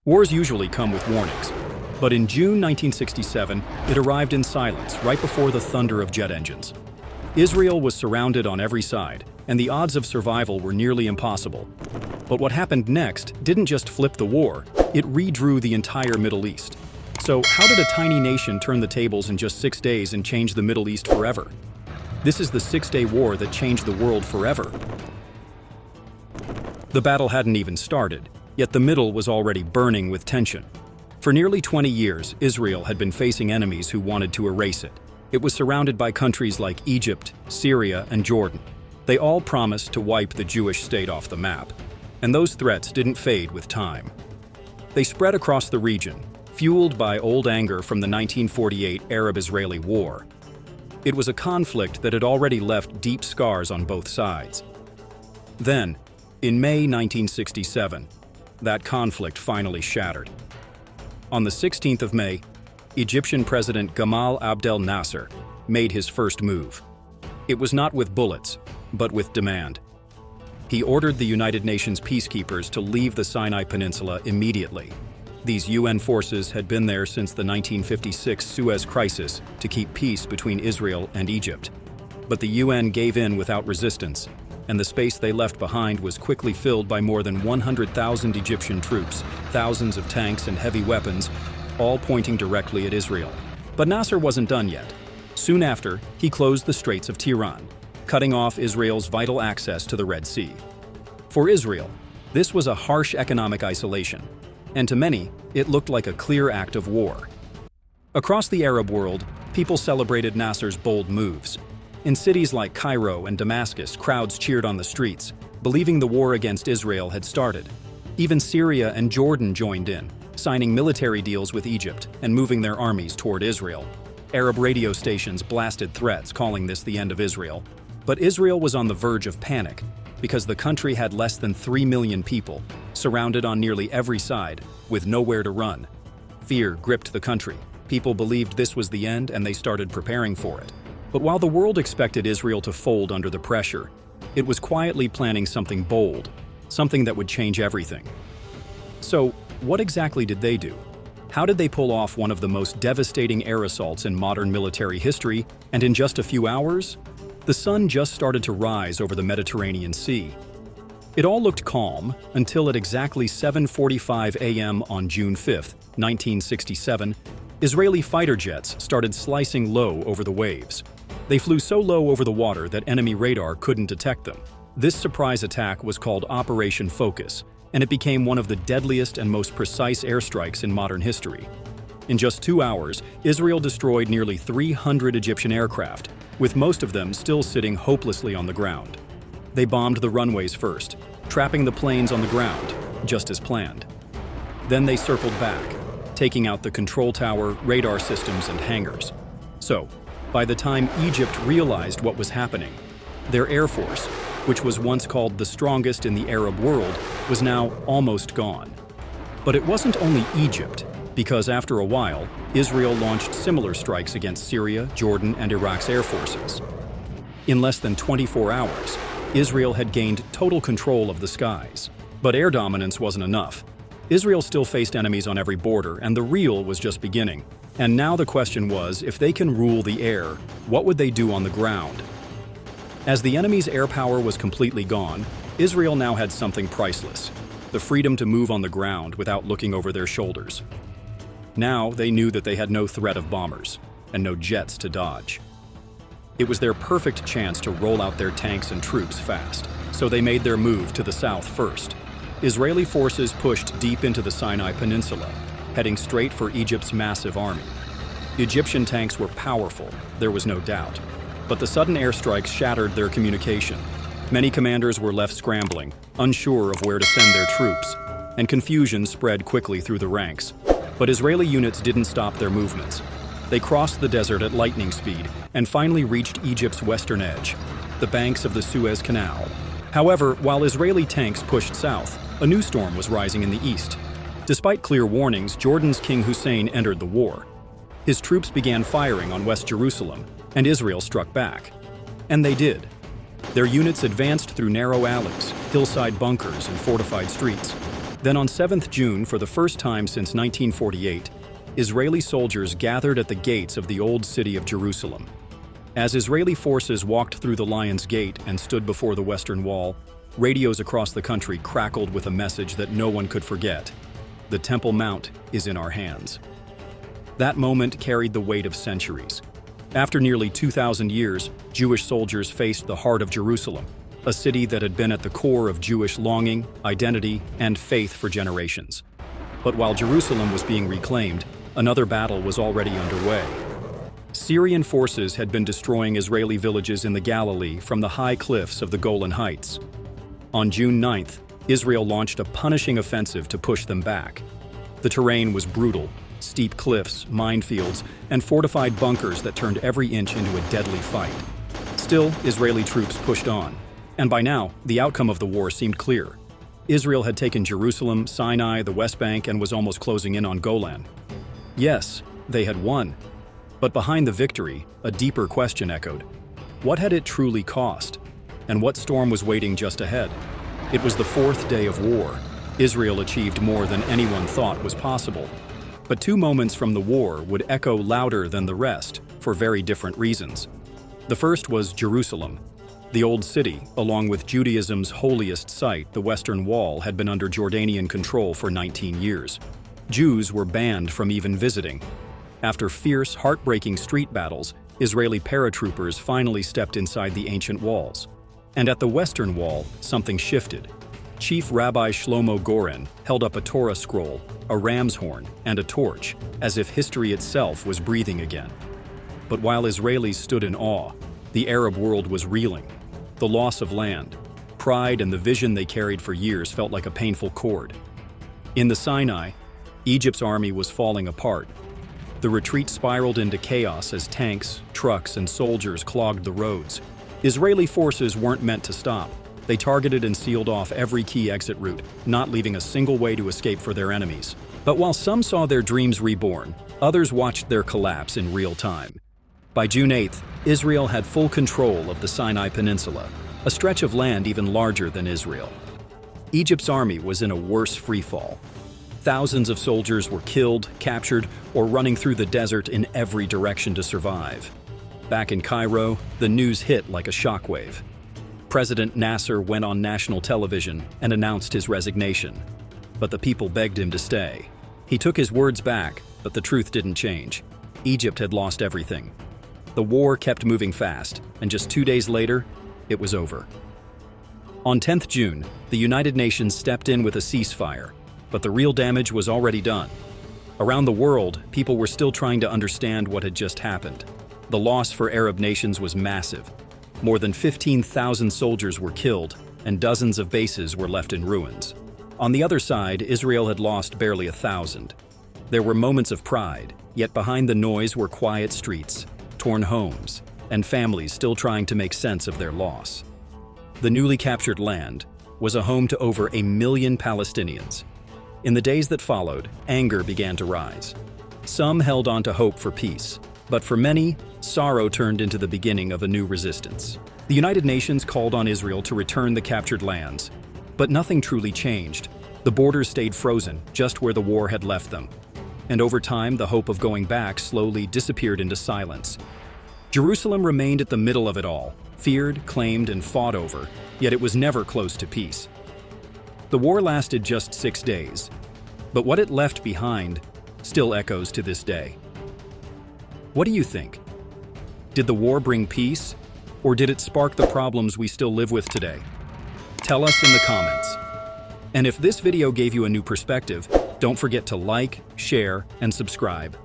Wars usually come with warnings, but in June 1967, it arrived in silence right before the thunder of jet engines. Israel was surrounded on every side, and the odds of survival were nearly impossible. But what happened next didn't just flip the war, it redrew the entire Middle East. So how did a tiny nation turn the tables in just 6 days and change the Middle East forever? This is the Six-Day War that changed the world forever. The battle hadn't even started, yet the middle was already burning with tension. For nearly 20 years, Israel had been facing enemies who wanted to erase it. It was surrounded by countries like Egypt, Syria, and Jordan. They all promised to wipe the Jewish state off the map, and those threats didn't fade with time. They spread across the region, fueled by old anger from the 1948 Arab-Israeli War. It was a conflict that had already left deep scars on both sides. Then, in May 1967, that conflict finally shattered. On the 16th of May, Egyptian President Gamal Abdel Nasser made his first move. It was not with bullets, but with demand. He ordered the United Nations peacekeepers to leave the Sinai Peninsula immediately. These UN forces had been there since the 1956 Suez Crisis to keep peace between Israel and Egypt. But the UN gave in without resistance, and the space they left behind was quickly filled by more than 100,000 Egyptian troops, thousands of tanks and heavy weapons, all pointing directly at Israel. But Nasser wasn't done yet. Soon after, he closed the Straits of Tiran, cutting off Israel's vital access to the Red Sea. For Israel, this was a harsh economic isolation, and to many, it looked like a clear act of war. Across the Arab world, people celebrated Nasser's bold moves. In cities like Cairo and Damascus, crowds cheered on the streets, believing the war against Israel had started. Even Syria and Jordan joined in, signing military deals with Egypt and moving their armies toward Israel. Arab radio stations blasted threats, calling this the end of Israel. But Israel was on the verge of panic, because the country had less than 3 million people, surrounded on nearly every side, with nowhere to run. Fear gripped the country. People believed this was the end, and they started preparing for it. But while the world expected Israel to fold under the pressure, it was quietly planning something bold, something that would change everything. So, what exactly did they do? How did they pull off one of the most devastating air assaults in modern military history, and in just a few hours? The sun just started to rise over the Mediterranean Sea. It all looked calm until at exactly 7:45 a.m. on June 5, 1967, Israeli fighter jets started slicing low over the waves. They flew so low over the water that enemy radar couldn't detect them. This surprise attack was called Operation Focus, and it became one of the deadliest and most precise airstrikes in modern history. In just 2 hours, Israel destroyed nearly 300 Egyptian aircraft, with most of them still sitting hopelessly on the ground. They bombed the runways first, trapping the planes on the ground, just as planned. Then they circled back, taking out the control tower, radar systems, and hangars. So, by the time Egypt realized what was happening, their air force, which was once called the strongest in the Arab world, was now almost gone. But it wasn't only Egypt, because after a while, Israel launched similar strikes against Syria, Jordan, and Iraq's air forces. In less than 24 hours, Israel had gained total control of the skies. But air dominance wasn't enough. Israel still faced enemies on every border, and the real was just beginning. And now the question was, if they can rule the air, what would they do on the ground? As the enemy's air power was completely gone, Israel now had something priceless: the freedom to move on the ground without looking over their shoulders. Now they knew that they had no threat of bombers, and no jets to dodge. It was their perfect chance to roll out their tanks and troops fast, so they made their move to the south first. Israeli forces pushed deep into the Sinai Peninsula, heading straight for Egypt's massive army. Egyptian tanks were powerful, there was no doubt, but the sudden airstrikes shattered their communication. Many commanders were left scrambling, unsure of where to send their troops, and confusion spread quickly through the ranks. But Israeli units didn't stop their movements. They crossed the desert at lightning speed and finally reached Egypt's western edge, the banks of the Suez Canal. However, while Israeli tanks pushed south, a new storm was rising in the east. Despite clear warnings, Jordan's King Hussein entered the war. His troops began firing on West Jerusalem, and Israel struck back. And they did. Their units advanced through narrow alleys, hillside bunkers, and fortified streets. Then on 7th June, for the first time since 1948, Israeli soldiers gathered at the gates of the old city of Jerusalem. As Israeli forces walked through the Lion's Gate and stood before the Western Wall, radios across the country crackled with a message that no one could forget: the Temple Mount is in our hands. That moment carried the weight of centuries. After nearly 2,000 years, Jewish soldiers faced the heart of Jerusalem, a city that had been at the core of Jewish longing, identity, and faith for generations. But while Jerusalem was being reclaimed, another battle was already underway. Syrian forces had been destroying Israeli villages in the Galilee from the high cliffs of the Golan Heights. On June 9th, Israel launched a punishing offensive to push them back. The terrain was brutal: steep cliffs, minefields, and fortified bunkers that turned every inch into a deadly fight. Still, Israeli troops pushed on, and by now, the outcome of the war seemed clear. Israel had taken Jerusalem, Sinai, the West Bank, and was almost closing in on Golan. Yes, they had won. But behind the victory, a deeper question echoed. What had it truly cost? And what storm was waiting just ahead? It was the fourth day of war. Israel achieved more than anyone thought was possible. But 2 moments from the war would echo louder than the rest, for very different reasons. The first was Jerusalem. The old city, along with Judaism's holiest site, the Western Wall, had been under Jordanian control for 19 years. Jews were banned from even visiting. After fierce, heartbreaking street battles, Israeli paratroopers finally stepped inside the ancient walls. And at the Western Wall, something shifted. Chief Rabbi Shlomo Goren held up a Torah scroll, a ram's horn, and a torch, as if history itself was breathing again. But while Israelis stood in awe, the Arab world was reeling. The loss of land, pride, and the vision they carried for years felt like a painful chord. In the Sinai, Egypt's army was falling apart. The retreat spiraled into chaos as tanks, trucks, and soldiers clogged the roads. Israeli forces weren't meant to stop. They targeted and sealed off every key exit route, not leaving a single way to escape for their enemies. But while some saw their dreams reborn, others watched their collapse in real time. By June 8th, Israel had full control of the Sinai Peninsula, a stretch of land even larger than Israel. Egypt's army was in a worse freefall. Thousands of soldiers were killed, captured, or running through the desert in every direction to survive. Back in Cairo, the news hit like a shockwave. President Nasser went on national television and announced his resignation. But the people begged him to stay. He took his words back, but the truth didn't change. Egypt had lost everything. The war kept moving fast, and just 2 days later, it was over. On 10th June, the United Nations stepped in with a ceasefire, but the real damage was already done. Around the world, people were still trying to understand what had just happened. The loss for Arab nations was massive. More than 15,000 soldiers were killed, and dozens of bases were left in ruins. On the other side, Israel had lost barely 1,000. There were moments of pride, yet behind the noise were quiet streets, torn homes, and families still trying to make sense of their loss. The newly captured land was a home to over 1 million Palestinians. In the days that followed, anger began to rise. Some held on to hope for peace, but for many, sorrow turned into the beginning of a new resistance. The United Nations called on Israel to return the captured lands, but nothing truly changed. The borders stayed frozen, just where the war had left them. And over time, the hope of going back slowly disappeared into silence. Jerusalem remained at the middle of it all, feared, claimed, and fought over, yet it was never close to peace. The war lasted just 6 days, but what it left behind still echoes to this day. What do you think? Did the war bring peace, or did it spark the problems we still live with today? Tell us in the comments. And if this video gave you a new perspective, don't forget to like, share, and subscribe.